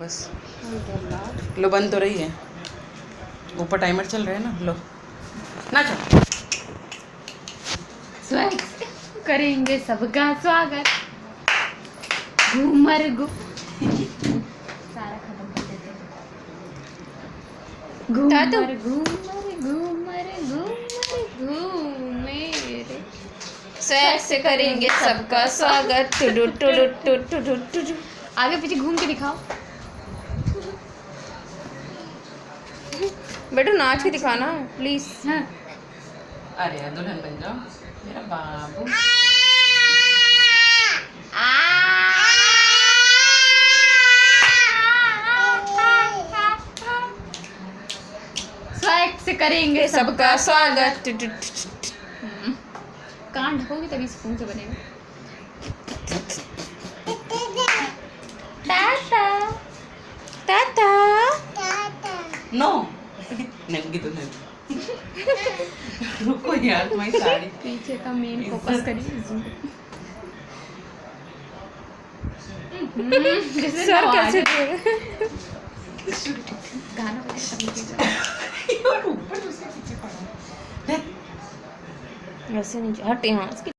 बस लो, बंद तो रही है, ऊपर टाइमर चल रहा है ना। लो ना चलो। स्वैग करेंगे सबका स्वागत। घूमर घू सारा खत्म कर देते हैं। घूमर घूमर घूमर घूमर घूमेरे स्वैग से करेंगे सबका स्वागत। टुडु टुडु टुडु टुडु टुडु। आगे पीछे घूम के दिखाओ। बेटू नाच के दिखाना प्लीज। हाँ अरे यार, दुल्हन बन जाओ मेरा बाबू। स्वैग से करेंगे सबका स्वागत। टुडु टुडु। कान ढकोगे तभी स्पून से बनेगा। टाटा टाटा। नो नंगी दुल्हन। रुको यार, तुम्हारी साड़ी पीछे का मेन फोकस करिए। सर कैसे दे गाना बजा। और ऊपर उसके पीछे पड़ा। वैसे नहीं हट यहाँ।